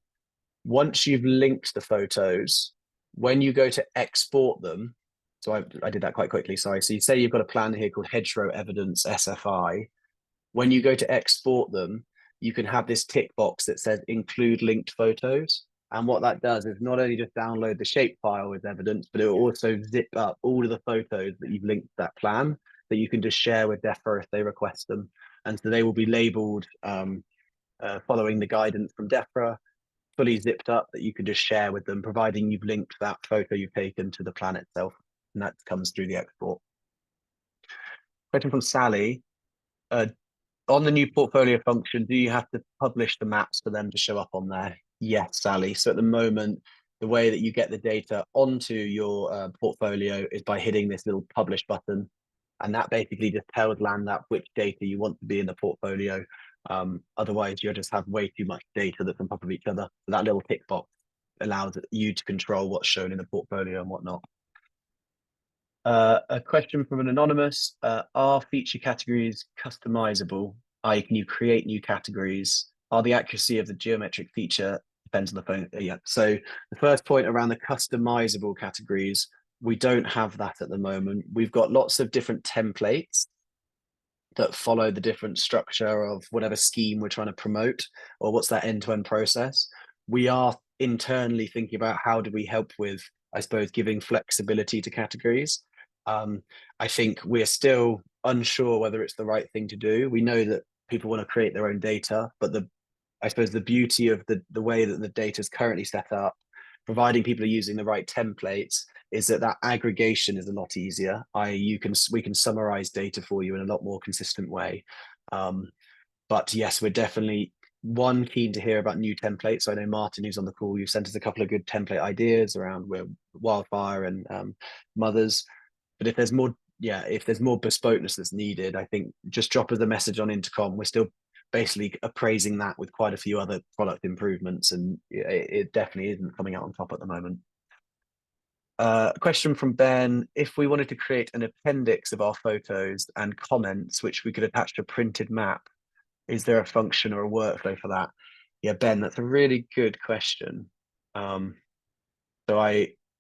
Once you've linked the photos, when you go to export them, so I did that quite quickly, sorry. So you say you've got a plan here called hedgerow evidence SFI. When you go to export them, you can have this tick box that says include linked photos. And what that does is not only just download the shapefile with evidence, but it will also zip up all of the photos that you've linked to that plan that you can just share with DEFRA if they request them. And so they will be labeled following the guidance from DEFRA. fully zipped up that you can just share with them, providing you've linked that photo you've taken to the plan itself, and that comes through the export. Question from Sally. On the new portfolio function, do you have to publish the maps for them to show up on there? Yes, Sally. So at the moment, the way that you get the data onto your portfolio is by hitting this little publish button. And that basically just tells LandApp which data you want to be in the portfolio. Otherwise, you'll just have way too much data that's on top of each other. So that little tick box allows you to control what's shown in the portfolio and whatnot. A question from an anonymous: Are feature categories customizable? I can you create new categories? Are the accuracy of the geometric feature depends on the phone? Yeah. So the first point around the customizable categories, we don't have that at the moment. We've got lots of different templates that follow the different structure of whatever scheme we're trying to promote, or what's that end-to-end process. We are internally thinking about how do we help with, I suppose, giving flexibility to categories. I think we're still unsure whether it's the right thing to do. We know that people want to create their own data, but I suppose the beauty of the way that the data is currently set up, providing people are using the right templates, is that aggregation is a lot easier. We can summarize data for you in a lot more consistent way. But yes, we're definitely keen to hear about new templates. So I know Martin, who's on the call, you've sent us a couple of good template ideas around wildfire and mothers. But if there's more bespokeness that's needed, I think just drop us a message on Intercom. We're still basically appraising that with quite a few other product improvements, and it definitely isn't coming out on top at the moment. Question from Ben: If we wanted to create an appendix of our photos and comments, which we could attach to a printed map, is there a function or a workflow for that? Yeah, Ben, that's a really good question.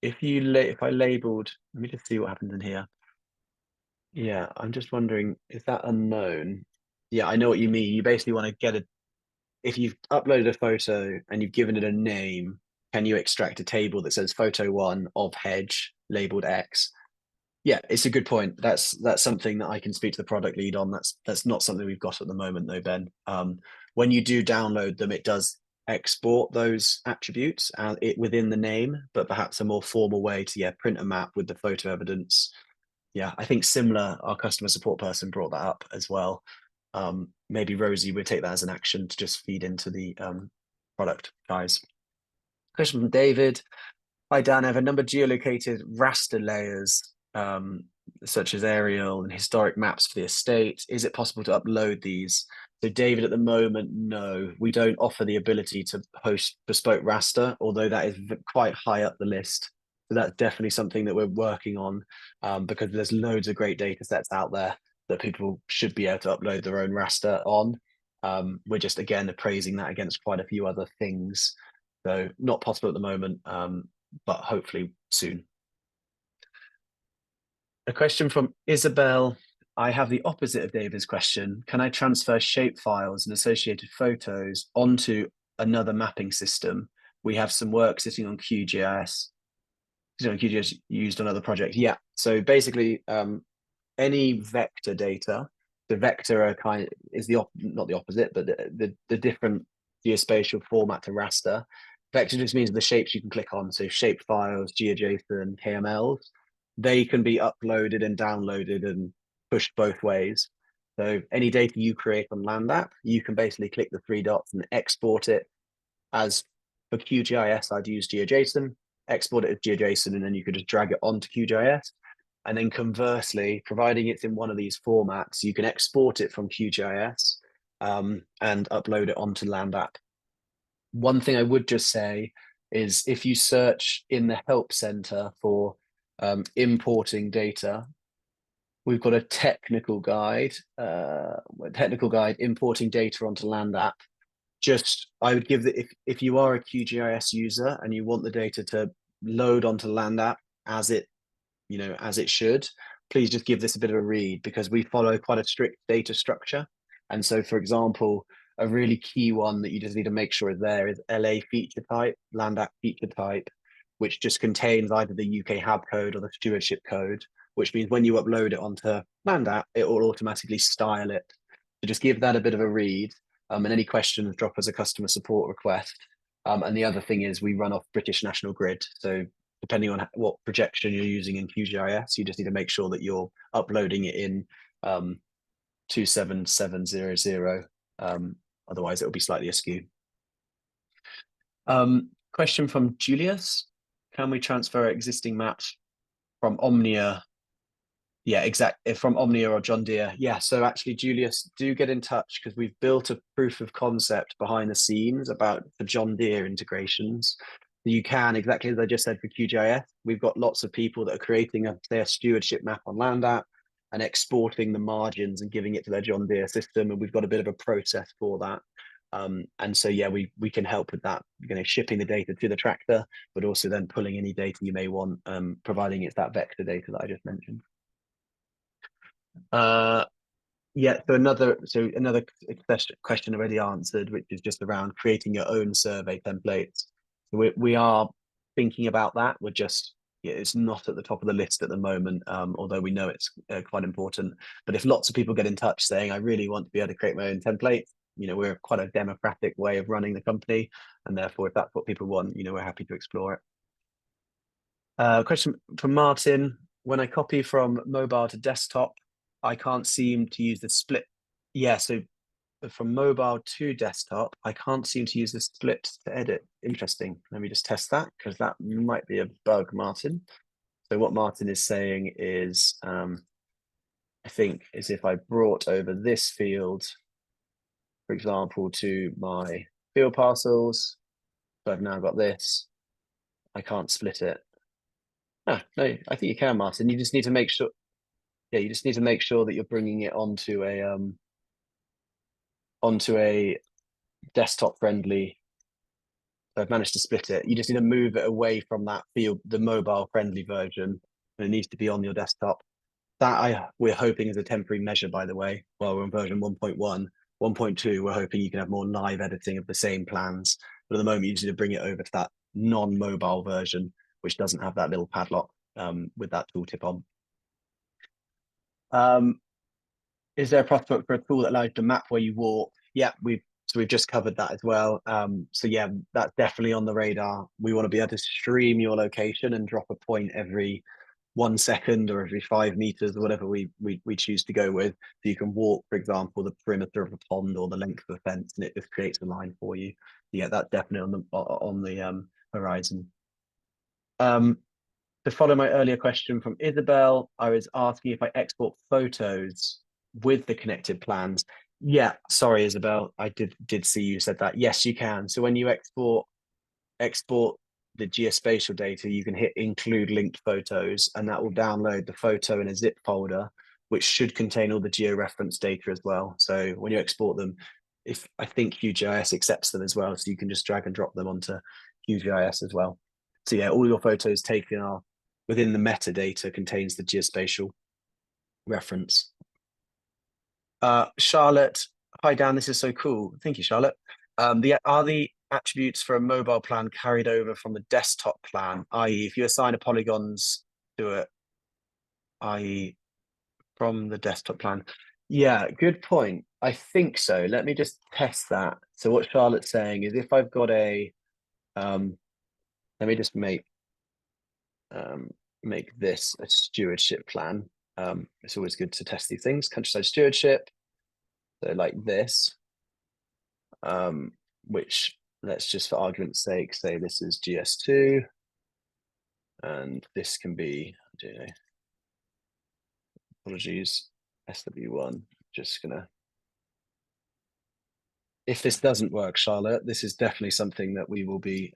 If I labeled, let me just see what happens in here. Yeah, I'm just wondering, is that unknown? Yeah, I know what you mean. You basically want to if you've uploaded a photo and you've given it a name, can you extract a table that says photo 1 of hedge labeled X? Yeah, it's a good point. That's something that I can speak to the product lead on. That's not something we've got at the moment though, Ben. When you do download them, it does export those attributes it within the name, but perhaps a more formal way to print a map with the photo evidence. Yeah, I think similar, our customer support person brought that up as well. Maybe Rosie would take that as an action to just feed into the product guys. Question from David: Hi Dan, I have a number of geolocated raster layers, such as aerial and historic maps for the estate. Is it possible to upload these? So David, at the moment, no, we don't offer the ability to host bespoke raster, although that is quite high up the list. So that's definitely something that we're working on, because there's loads of great data sets out there that people should be able to upload their own raster on. We're just, again, appraising that against quite a few other things. So not possible at the moment, but hopefully soon. A question from Isabel: I have the opposite of David's question. Can I transfer shape files and associated photos onto another mapping system? We have some work sitting on QGIS used on other projects. Yeah. So basically, any vector data, the vector is not the opposite, but the different geospatial format to raster. Vector just means the shapes you can click on. So shape files, GeoJSON, KMLs, they can be uploaded and downloaded and pushed both ways. So any data you create on LandApp, you can basically click the 3 dots and export it as, for QGIS, I'd use GeoJSON, export it as GeoJSON, and then you could just drag it onto QGIS. And then conversely, providing it's in one of these formats, you can export it from QGIS and upload it onto LandApp. One thing I would just say is if you search in the help center for importing data, we've got a technical guide importing data onto LandApp. I would give if you are a QGIS user and you want the data to load onto LandApp as it should, please just give this a bit of a read, because we follow quite a strict data structure. And so, for example, a really key one that you just need to make sure is there is LA feature type, LandApp feature type, which just contains either the UK HAB code or the stewardship code, which means when you upload it onto LandApp, it will automatically style it. So just give that a bit of a read. And any questions, drop us a customer support request. And the other thing is we run off British National Grid. So depending on what projection you're using in QGIS, you just need to make sure that you're uploading it in 27700. Otherwise, it will be slightly askew. Question from Julius. Can we transfer existing maps from Omnia? Yeah, exactly. From Omnia or John Deere. Yeah. So actually, Julius, do get in touch because we've built a proof of concept behind the scenes about the John Deere integrations. You can, exactly as I just said for QGIS, we've got lots of people that are creating their stewardship map on Land App and exporting the margins and giving it to their John Deere system. And we've got a bit of a process for that. And so, yeah, we can help with that, shipping the data to the tractor, but also then pulling any data you may want, providing it's that vector data that I just mentioned. Yeah, so another question already answered, which is just around creating your own survey templates. We are thinking about that. We're just, yeah, it's not at the top of the list at the moment, although we know it's quite important. But if lots of people get in touch saying, I really want to be able to create my own template, we're quite a democratic way of running the company, and therefore, if that's what people want, we're happy to explore it. Question from Martin. When I copy from mobile to desktop, I can't seem to use the split. Yeah, so from mobile to desktop, I can't seem to use the split to edit. Interesting. Let me just test that because that might be a bug, Martin. So what Martin is saying is, I think, is if I brought over this field, for example, to my field parcels, so I've now got this, I can't split it. Ah, no, I think you can, Martin. You just need to make sure. Yeah, you just need to make sure that you're bringing it onto a desktop friendly. So I've managed to split it. You just need to move it away from that field, the mobile friendly version, and it needs to be on your desktop. We're hoping is a temporary measure, by the way. Well, we're on version 1.1. 1.2, we're hoping you can have more live editing of the same plans. But at the moment, you just need to bring it over to that non-mobile version, which doesn't have that little padlock with that tooltip on. Is there a prospect for a tool that allows you to map where you walk? Yeah, we've just covered that as well. So yeah, that's definitely on the radar. We want to be able to stream your location and drop a point every 1 second or every 5 meters or whatever we choose to go with. So you can walk, for example, the perimeter of a pond or the length of a fence, and it just creates a line for you. Yeah, that's definitely on the horizon. To follow my earlier question from Isabel, I was asking if I export photos with the connected plans. Yeah, sorry, Isabel, I did see you said that. Yes, you can. So when you export the geospatial data, you can hit include linked photos, and that will download the photo in a zip folder, which should contain all the georeference data as well. So when you export them, if I think QGIS accepts them as well, so you can just drag and drop them onto QGIS as well. So yeah, all your photos taken are within the metadata contains the geospatial reference. Charlotte, hi Dan, this is so cool. Thank you, Charlotte. Are the attributes for a mobile plan carried over from the desktop plan, i.e. if you assign a polygons to it, i.e. from the desktop plan? Yeah, good point. I think so. Let me just test that. So what Charlotte's saying is if I've got a, let me just make this a stewardship plan. It's always good to test these things. Countryside stewardship. So like this, which let's just for argument's sake say this is GS2, and this can be, I don't know, apologies, SW1. Just gonna. If this doesn't work, Charlotte, this is definitely something that we will be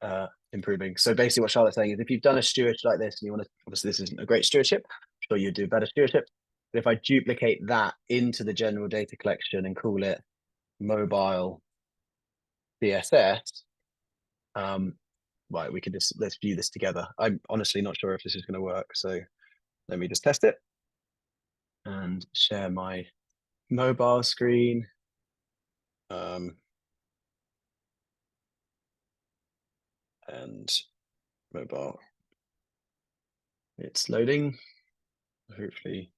improving. So basically what Charlotte's saying is if you've done a stewardship like this and you want to, obviously this isn't a great stewardship, I'm sure you'd do better stewardship. But if I duplicate that into the general data collection and call it mobile CSS, right, we can just, let's view this together. I'm honestly not sure if this is going to work. So let me just test it and share my mobile screen. And mobile. It's loading. Hopefully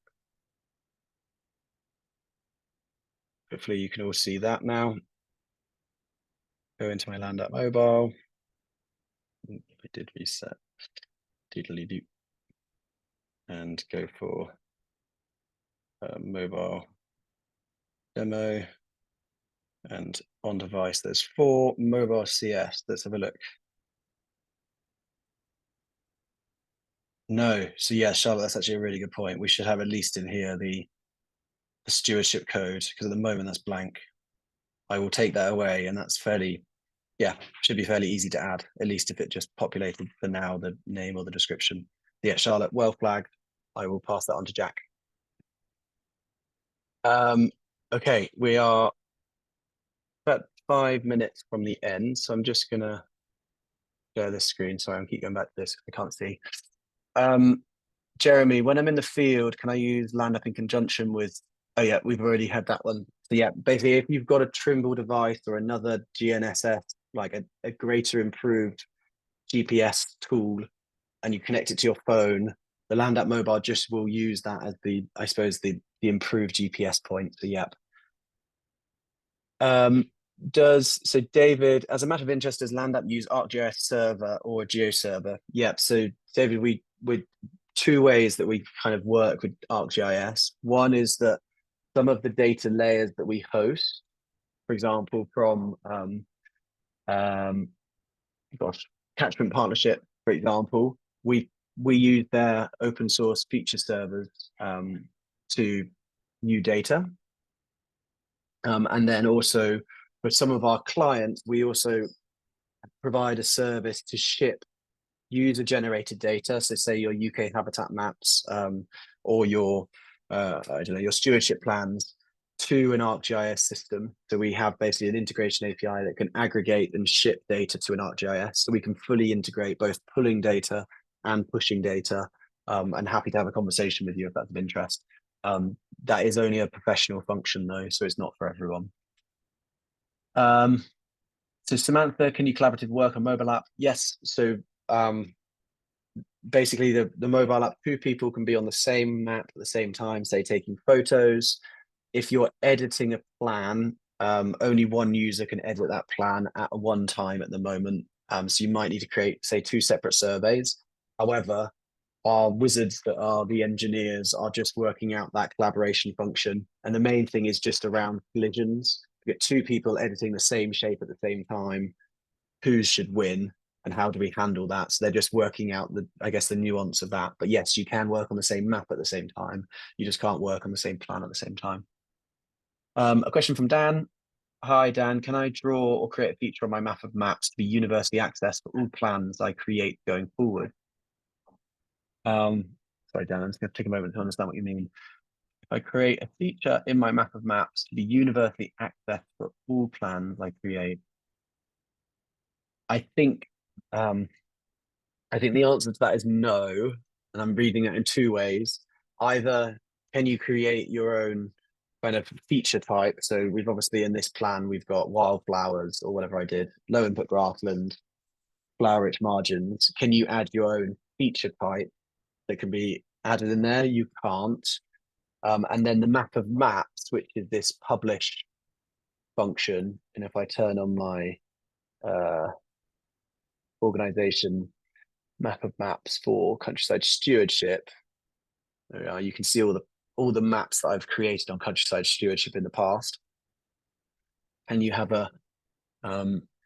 you can all see that now. Go into my Land App Mobile. I did reset. Doodly doo. And go for mobile demo. And on device, there's 4 mobile CS. Let's have a look. No. So yeah, Charlotte, that's actually a really good point. We should have at least in here the stewardship code, because at the moment that's blank. I will take that away, and that's fairly, yeah, should be fairly easy to add, at least if it just populated for now the name or the description. Yeah, Charlotte, well flagged. I will pass that on to Jack. Okay, we are about 5 minutes from the end, so I'm just gonna share this screen. Sorry, I'm keep going back to this. I can't see. Jeremy, when I'm in the field, can I use land up in conjunction with? Oh yeah, we've already had that one. So yeah, basically, if you've got a Trimble device or another GNSS, like a greater improved GPS tool, and you connect it to your phone, the land app mobile just will use that as the, I suppose, the improved GPS point. So yeah. So David, as a matter of interest, does land app use ArcGIS server or a geo server? Yep. So David, we 2 ways that we kind of work with ArcGIS. One is that some of the data layers that we host, for example, from Catchment Partnership, for example, we use their open source feature servers to view data. And then also for some of our clients, we also provide a service to ship user generated data. So say your UK habitat maps or your, I don't know, your stewardship plans to an ArcGIS system. So we have basically an integration API that can aggregate and ship data to an ArcGIS. So we can fully integrate both pulling data and pushing data. And happy to have a conversation with you if that's of interest. That is only a professional function though, so it's not for everyone. So Samantha, can you collaborative work on mobile app? Yes. So basically the mobile app, 2 people can be on the same map at the same time, say taking photos. If you're editing a plan, only one user can edit that plan at one time at the moment. So you might need to create, say, 2 separate surveys. However, our wizards that are the engineers are just working out that collaboration function. And the main thing is just around collisions. You get 2 people editing the same shape at the same time. Who should win? And how do we handle that? So they're just working out I guess, the nuance of that. But yes, you can work on the same map at the same time. You just can't work on the same plan at the same time. A question from Dan. Hi, Dan. Can I draw or create a feature on my map of maps to be universally accessed for all plans I create going forward? Sorry, Dan, I'm just going to take a moment to understand what you mean. If I create a feature in my map of maps to be universally accessed for all plans I create, I think the answer to that is no. And I'm reading it in 2 ways. Either can you create your own kind of feature type? So we've obviously in this plan, we've got wildflowers or whatever I did, low input grassland, flower rich margins. Can you add your own feature type that can be added in there? You can't. And then the map of maps, which is this publish function. And if I turn on my organization map of maps for countryside stewardship, you can see all the maps that I've created on countryside stewardship in the past. And you have a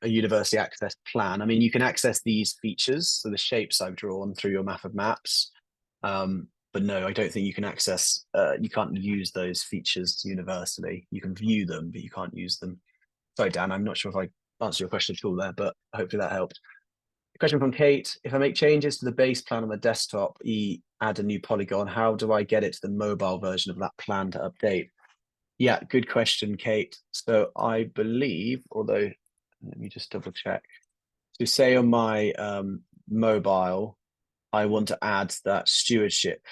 university access plan. I mean, you can access these features, so the shapes I've drawn through your map of maps. But no, I don't think you can access, you can't use those features universally. You can view them, but you can't use them. Sorry, Dan, I'm not sure if I answered your question at all there, but hopefully that helped. Question from Kate. If I make changes to the base plan on the desktop, add a new polygon, how do I get it to the mobile version of that plan to update? Yeah, good question, Kate. So I believe, although let me just double check. So say on my mobile, I want to add that stewardship.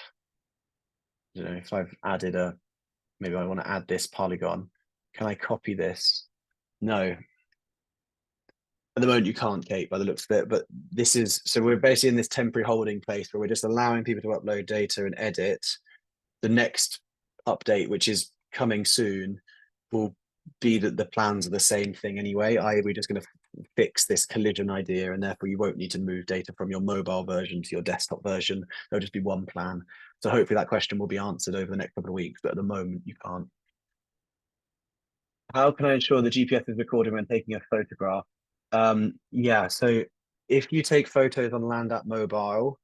You know, if I've added maybe I want to add this polygon. Can I copy this? No. At the moment, you can't, Kate, by the looks of it. But this is, so we're basically in this temporary holding place where we're just allowing people to upload data and edit. The next update, which is coming soon, will be that the plans are the same thing anyway. We're just going to fix this collision idea, and therefore you won't need to move data from your mobile version to your desktop version. There'll just be one plan. So hopefully that question will be answered over the next couple of weeks, but at the moment you can't. How can I ensure the GPS is recording when taking a photograph? Yeah, so if you take photos on Land App Mobile,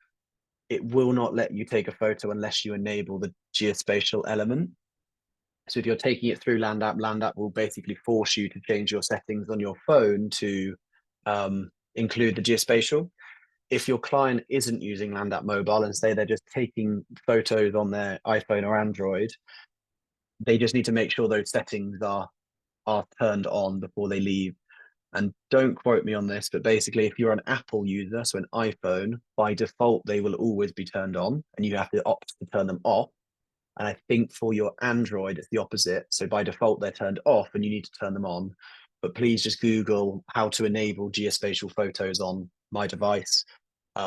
it will not let you take a photo unless you enable the geospatial element. So if you're taking it through Land App will basically force you to change your settings on your phone to include the geospatial. If your client isn't using Land App Mobile and say they're just taking photos on their iPhone or Android, they just need to make sure those settings are turned on before they leave. And don't quote me on this, but basically, if you're an Apple user, so an iPhone, by default, they will always be turned on and you have to opt to turn them off. And I think for your Android, it's the opposite. So by default, they're turned off and you need to turn them on. But please just Google how to enable geospatial photos on my device,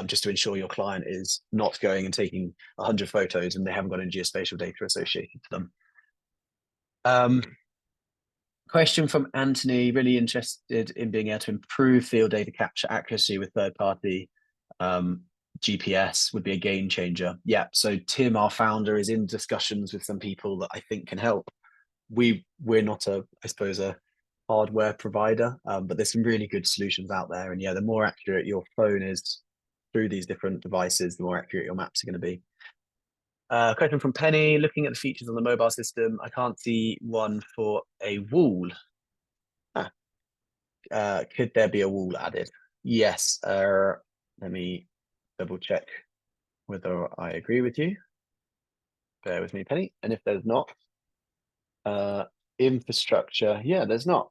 just to ensure your client is not going and taking 100 photos and they haven't got any geospatial data associated to them. Question from Anthony, really interested in being able to improve field data capture accuracy with third-party GPS would be a game changer. Yeah, so Tim, our founder, is in discussions with some people that I think can help. We're not I suppose, a hardware provider, but there's some really good solutions out there. And yeah, the more accurate your phone is through these different devices, the more accurate your maps are going to be. Question from Penny, looking at the features on the mobile system, I can't see one for a wall. Could there be a wall added? Yes. Let me double check whether I agree with you. Bear with me, Penny. And if there's not, infrastructure, yeah, there's not.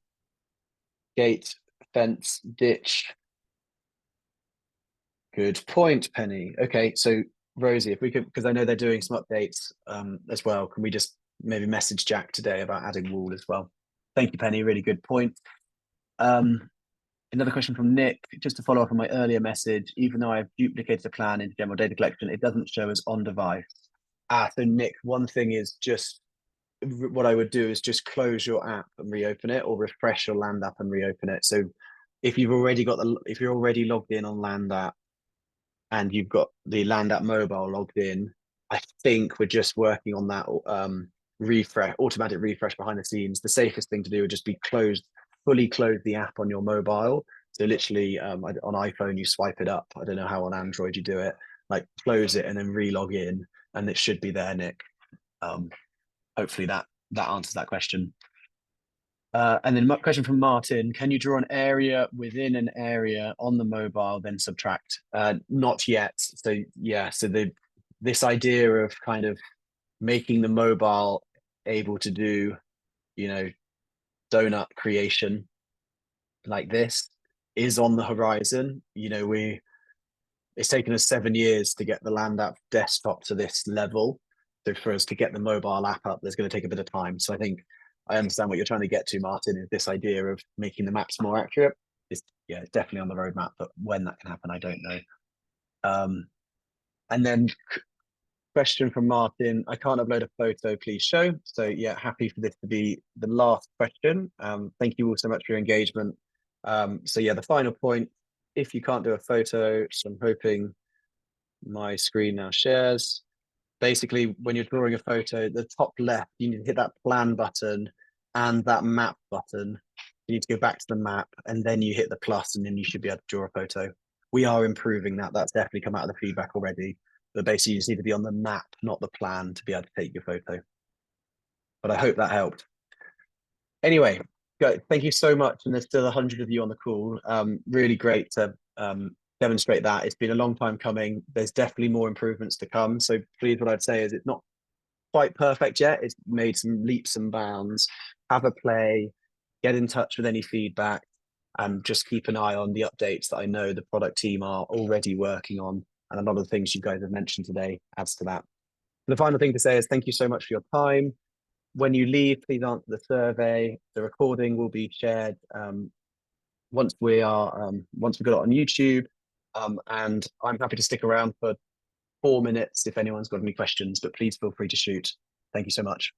Gate, fence, ditch. Good point, Penny. Okay, so Rosie, if we could, because I know they're doing some updates as well, can we just maybe message Jack today about adding wall as well? Thank you, Penny. Really good point. Another question from Nick, just to follow up on my earlier message, even though I've duplicated the plan into general data collection, it doesn't show as on device. So Nick, one thing is just, what I would do is just close your app and reopen it, or refresh your Land app and reopen it. So if you're already logged in on Land app and you've got the Land app mobile logged in, I think we're just working on that automatic refresh behind the scenes. The safest thing to do would just be fully close the app on your mobile. So literally on iPhone, you swipe it up. I don't know how on Android you do it. Like close it and then re-log in, and it should be there, Nick. Hopefully that answers that question. And then question from Martin, can you draw an area within an area on the mobile, then subtract? Not yet. So yeah, so this idea of kind of making the mobile able to do, donut creation like this is on the horizon. It's taken us 7 years to get the Land app desktop to this level. So for us to get the mobile app up, there's going to take a bit of time. So I think I understand what you're trying to get to, Martin, is this idea of making the maps more accurate. It's definitely on the roadmap, but when that can happen, I don't know. And then question from Martin, I can't upload a photo, please show. So yeah, happy for this to be the last question. Thank you all so much for your engagement. So yeah, the final point, if you can't do a photo, so I'm hoping my screen now shares. Basically, when you're drawing a photo, the top left, you need to hit that plan button and that map button. You need to go back to the map and then you hit the plus and then you should be able to draw a photo. We are improving that. That's definitely come out of the feedback already. But basically, you just need to be on the map, not the plan, to be able to take your photo. But I hope that helped. Anyway, thank you so much. And there's still 100 of you on the call. Really great to demonstrate that. It's been a long time coming. There's definitely more improvements to come. So please, what I'd say is it's not quite perfect yet. It's made some leaps and bounds. Have a play, get in touch with any feedback, and just keep an eye on the updates that I know the product team are already working on. And a lot of the things you guys have mentioned today adds to that. And the final thing to say is thank you so much for your time. When you leave, please answer the survey. The recording will be shared once we got it on YouTube. And I'm happy to stick around for 4 minutes if anyone's got any questions, but please feel free to shoot. Thank you so much.